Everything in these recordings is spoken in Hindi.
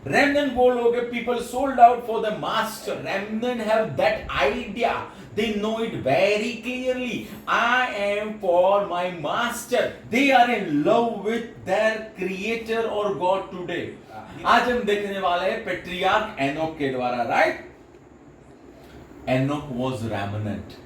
Remnant बोलोगे, people sold out for the master. Remnant have that idea. They know it very clearly. I am for my master. They are in love with their creator or God today. आज हम देखने वाले हैं पेट्रियार्क एनोक के द्वारा, right? Enoch was remnant.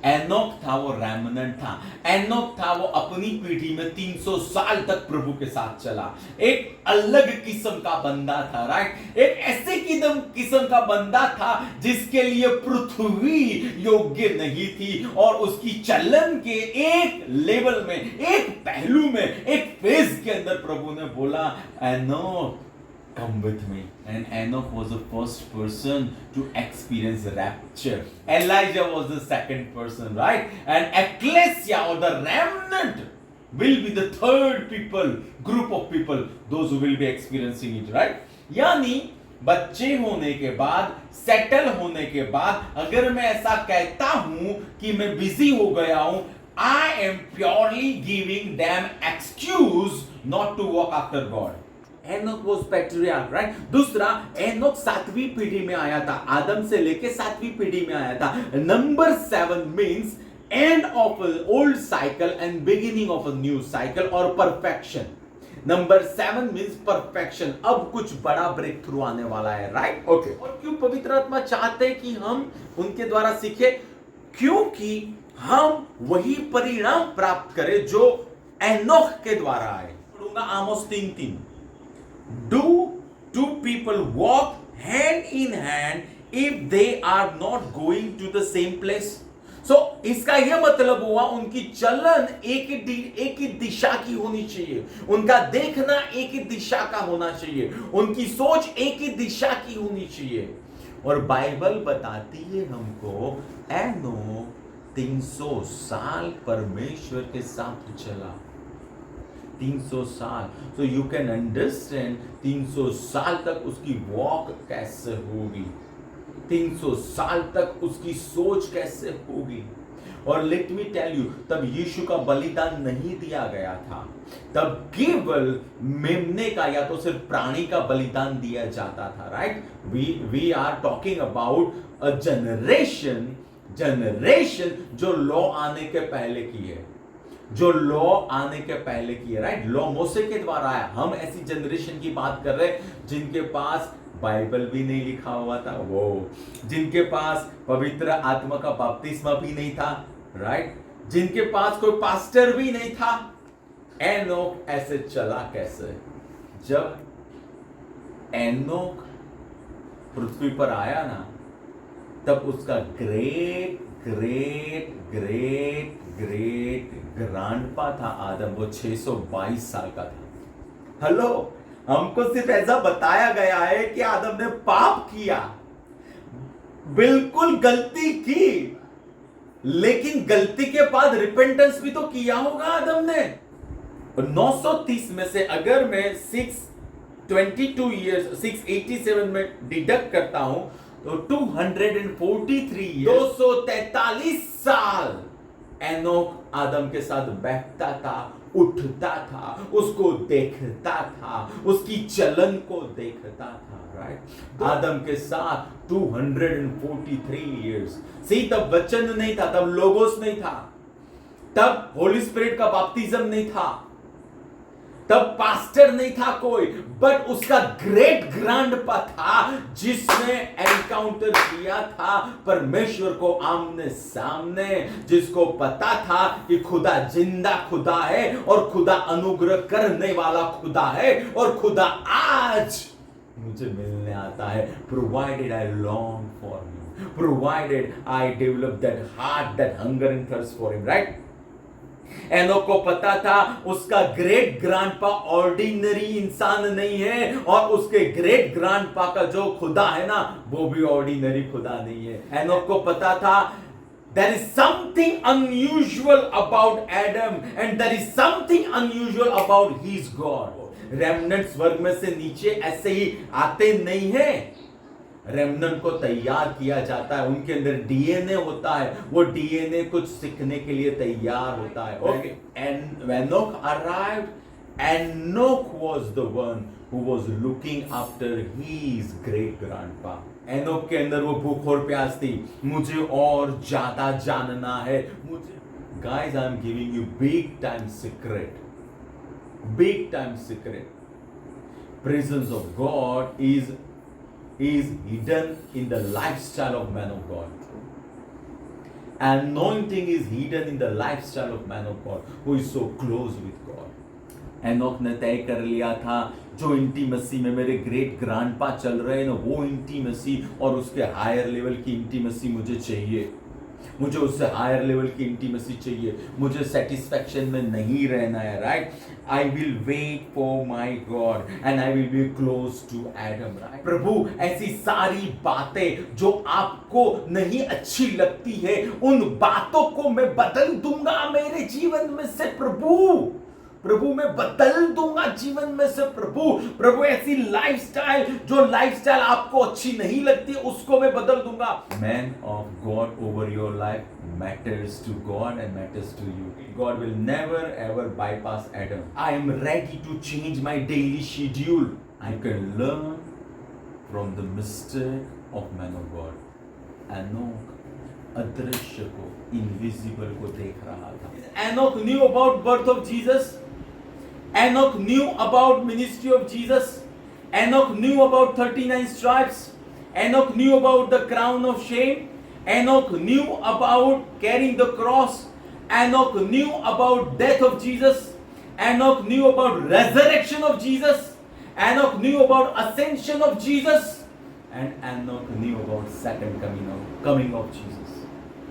Enoch था वो रेमनेंट था। एनोक था वो अपनी पीढ़ी में 300 साल तक प्रभु के साथ चला। एक अलग किस्म का बंदा था, राइट? एक ऐसे किस्म का बंदा था जिसके लिए पृथ्वी योग्य नहीं थी, और उसकी चलन के एक लेवल में, एक पहलू में, एक फेज के अंदर प्रभु ने बोला, Enoch come with me. And Enoch was the first person to experience rapture. Elijah was the second person, right? And ecclesia or the remnant will be the third group of people, those who will be experiencing it, right? यानी बच्चे होने के बाद, सेटल होने के बाद, अगर मैं ऐसा कहता हूं कि मैं बिजी हो गया हूं, I am purely giving them excuse not to walk after God. Enoch was patriarch, right? दूसरा, एनोक 7वीं पीढ़ी में आया था, आदम से लेके 7वीं पीढ़ी में आया था। Number 7 means end of an old cycle and beginning of a new cycle or perfection. Number 7 means perfection. अब कुछ बड़ा ब्रेक थ्रू आने वाला है, राइट? ओके। और क्यों पवित्र आत्मा चाहते हैं कि हम उनके द्वारा सीखे? क्योंकि हम वही परिणाम प्राप्त करें जो एनोक के द्वारा आए। पढ़ूंगा आमोस 3:3। Do two people walk hand in hand if they are not going to the same place? So इसका यह मतलब हुआ उनकी चलन एक ही दिशा की होनी चाहिए, उनका देखना एक ही दिशा का होना चाहिए, उनकी सोच एक ही दिशा की होनी चाहिए। और बाइबल बताती है हमको एनोक 300 साल परमेश्वर के साथ चला। 300 साल। So you can understand 300 साल तक उसकी वॉक कैसे होगी, 300 साल तक उसकी सोच कैसे होगी। और लेट मी टेल यू, तब यीशु का बलिदान नहीं दिया गया था, तब केवल मेमने का या तो सिर्फ प्राणी का बलिदान दिया जाता था, right? We are talking about a generation जो लॉ आने के पहले की है, जो लॉ आने के पहले की है, राइट? लॉ मूसा के द्वारा आया। हम ऐसी जनरेशन की बात कर रहे हैं जिनके पास बाइबल भी नहीं लिखा हुआ था, वो जिनके पास पवित्र आत्मा का बपतिस्मा भी नहीं था, राइट? जिनके पास कोई पास्टर भी नहीं था। एनोक ऐसे चला कैसे? जब एनोक पृथ्वी पर आया ना, तब उसका ग्रेट ग्रेट ग्रेट ग्रेट ग्रांडपा था आदम, वो 622 साल का था। हेलो, हमको सिर्फ ऐसा बताया गया है कि आदम ने पाप किया, बिल्कुल गलती की, लेकिन गलती के बाद रिपेंटेंस भी तो किया होगा आदम ने। 930 में से अगर मैं 622 ईयर्स 687 में डिडक्ट करता हूं तो 243 243 साल एनोक आदम के साथ बैठता था, उठता था, उसको देखता था, उसकी चलन को देखता था, राइट? आदम के साथ 243 इयर्स। सी, तब वचन नहीं था, तब लोगोस नहीं था, तब होली स्पिरिट का बपतिस्म नहीं था, तब पास्टर नहीं था कोई, बट उसका ग्रेट ग्रैंडपा था जिसने एनकाउंटर किया था परमेश्वर को आमने सामने, जिसको पता था कि खुदा जिंदा खुदा है और खुदा अनुग्रह करने वाला खुदा है, और खुदा आज मुझे मिलने आता है। Provided I long for you, provided I develop that heart, that hunger and thirst for him, right? Enoch को पता था उसका ग्रेट ग्रैंडपा ऑर्डिनरी इंसान नहीं है, और उसके ग्रेट ग्रैंडपा का जो खुदा है ना, वो भी ऑर्डिनरी खुदा नहीं है। एनोक को पता था there is something unusual about Adam and there is something unusual about his God. Remnant स्वर्ग में से नीचे ऐसे ही आते नहीं है, रेमनन को तैयार किया जाता है, उनके अंदर डीएनए होता है, वो डीएनए कुछ सीखने के लिए तैयार होता है। Okay, and when Enoch arrived, Enoch was the one who was looking after his great grandpa. Enoch के अंदर वो भूख और प्यास थी, मुझे और ज्यादा जानना है, मुझे guys, I am giving you big time secret. Big time secret. Presence of God is hidden in the lifestyle of man of God. Anointing is hidden in the lifestyle of man of God who is so close with God. Enoch ने तय कर लिया था, जो इंटीमेसी में मेरे ग्रेट ग्रैंडपा चल रहे हैं ना, वो इंटीमेसी और उसके हायर लेवल की इंटीमेसी मुझे चाहिए, मुझे उससे हायर लेवल की इंटीमेसी चाहिए, मुझे सेटिस्फैक्शन में नहीं रहना है, right? I will wait for my God and I will be close to Adam, right? प्रभु, ऐसी सारी बातें जो आपको नहीं अच्छी लगती है, उन बातों को मैं बदल दूंगा मेरे जीवन में से, प्रभु मैं बदल दूंगा जीवन में से, प्रभु ऐसी लाइफस्टाइल, जो लाइफस्टाइल आपको अच्छी नहीं लगती, उसको मैं बदल दूंगा. Man of God over your life matters to God and matters to you. God will never ever bypass Adam. I am ready to change my daily schedule. I can learn from the mistake of man of God. Enoch अदृश्य को, इनविजिबल को देख रहा था. Enoch knew about birth of Jesus. Enoch knew about ministry of Jesus. Enoch knew about 39 stripes. Enoch knew about the crown of shame. Enoch knew about carrying the cross. Enoch knew about death of Jesus. Enoch knew about resurrection of Jesus. Enoch knew about ascension of Jesus. And Enoch knew about second coming of Jesus.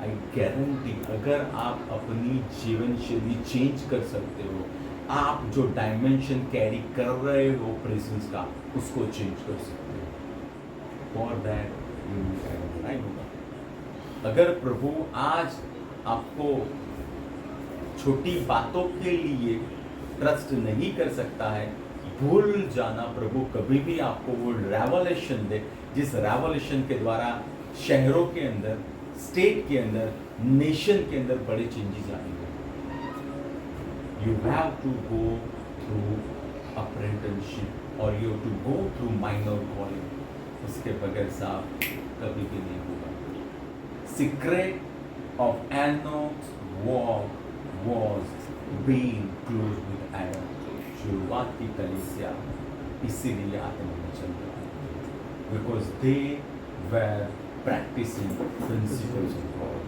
I guarantee, अगर आप अपनी जीवन शैली चेंज कर सकते हो, आप जो डायमेंशन कैरी कर रहे हो प्रेजेंस का, उसको चेंज कर सकते हो. फॉर दैट यू नहीं होगा. अगर प्रभु आज आपको छोटी बातों के लिए ट्रस्ट नहीं कर सकता है, भूल जाना, प्रभु कभी भी आपको वो रेवलेशन दे, जिस रेवलेशन के द्वारा शहरों के अंदर, स्टेट के अंदर, नेशन के अंदर बड़े चेंजेस आएंगे. You have to go through apprenticeship or you have to go through minor calling. उसके बगैर साहब कभी भी नहीं होगा. Secret of Enoch's walk was being close with Adam. शुरुआत की कलीसिया इसीलिए आत्मा में चल रहा है, because they were practicing principles of God.